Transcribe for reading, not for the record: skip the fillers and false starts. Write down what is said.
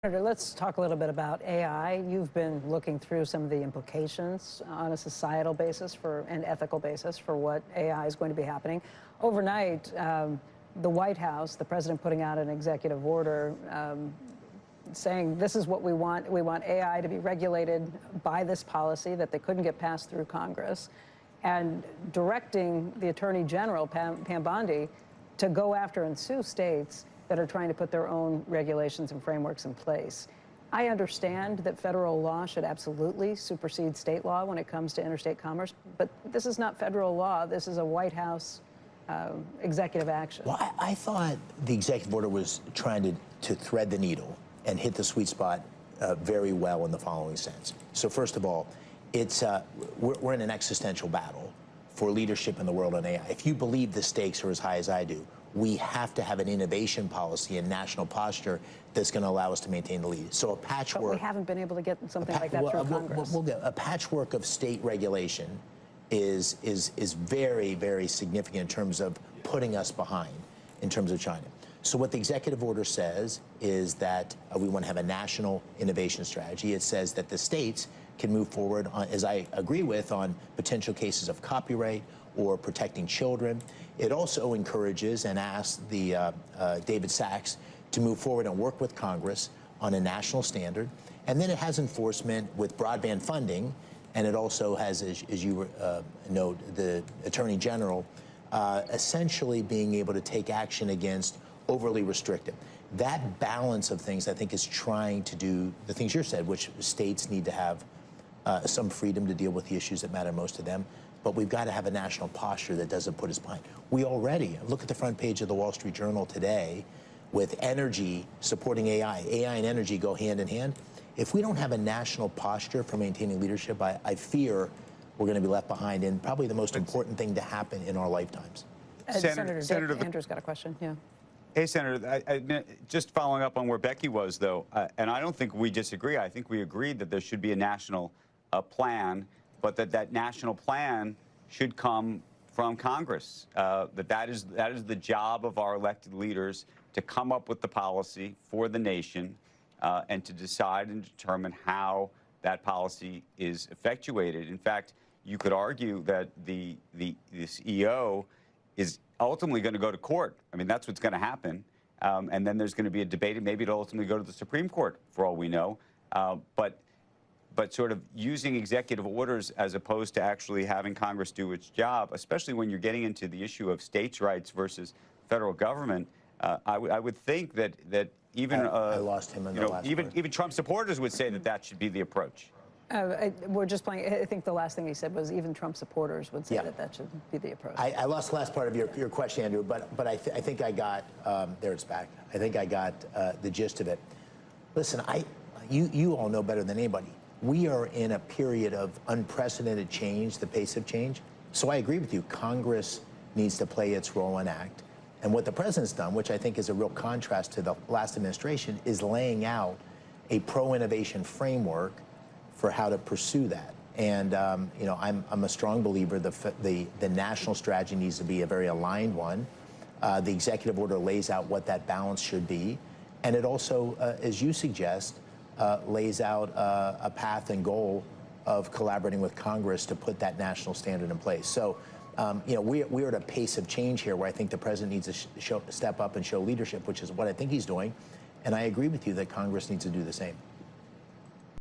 Senator, let's talk a little bit about AI. You've been looking through some of the implications on a societal basis and ethical basis for what AI is going to be happening. Overnight, the White House, the president putting out an executive order saying this is what we want. We want AI to be regulated by this policy, that they couldn't get passed through Congress, and directing the Attorney General, Pam Bondi, to go after and sue states that are trying to put their own regulations and frameworks in place. I understand that federal law should absolutely supersede state law when it comes to interstate commerce, but this is not federal law. This is a White House executive action. Well, I thought the executive order was trying to thread the needle and hit the sweet spot very well in the following sense. So first of all, it's we're in an existential battle for leadership in the world on AI. If you believe the stakes are as high as I do, we have to have an innovation policy and national posture that's going to allow us to maintain the lead. So a patchwork. But we haven't been able to get something like that through Congress. We'll get a patchwork of state regulation is very, very significant in terms of putting us behind in terms of China. So what the executive order says is that we want to have a national innovation strategy. It says that the states can move forward on, as I agree with, on potential cases of copyright or protecting children. It also encourages and asks the David Sachs to move forward and work with Congress on a national standard. And then it has enforcement with broadband funding, and it also has, as you note, the Attorney General essentially being able to take action against overly restrictive. That balance of things, I think, is trying to do the things you said, which states need to have some freedom to deal with the issues that matter most to them. But we've got to have a national posture that doesn't put us behind. We already, look at the front page of the Wall Street Journal today with energy supporting AI. AI and energy go hand in hand. If we don't have a national posture for maintaining leadership, I fear we're going to be left behind in probably the most important thing to happen in our lifetimes. Senator Andrew's got a question, yeah. Hey, Senator, just following up on where Becky was, though, and I don't think we disagree. I think we agreed that there should be a national plan, but that national plan should come from Congress. That is the job of our elected leaders, to come up with the policy for the nation and to decide and determine how that policy is effectuated. In fact, you could argue that the CEO is ultimately going to go to court. I mean, that's what's going to happen. And then there's going to be a debate, and maybe it'll ultimately go to the Supreme Court, for all we know. But sort of using executive orders as opposed to actually having Congress do its job, especially when you're getting into the issue of states' rights versus federal government, I would think that even I lost him in the last part. Even Trump supporters would say that should be the approach. We're just playing. I think the last thing he said was even Trump supporters would say that should be the approach. I lost the last part of your question, Andrew, but I think I got there. It's back. I think I got the gist of it. Listen, you all know better than anybody. We are in a period of unprecedented change, the pace of change. So I agree with you. Congress needs to play its role and act. And what the president's done, which I think is a real contrast to the last administration, is laying out a pro-innovation framework for how to pursue that. And you know, I'm a strong believer the national strategy needs to be a very aligned one. The executive order lays out what that balance should be, and it also, as you suggest, lays out a path and goal of collaborating with Congress to put that national standard in place. So, you know, we're at a pace of change here where I think the president needs to step up and show leadership, which is what I think he's doing. And I agree with you that Congress needs to do the same.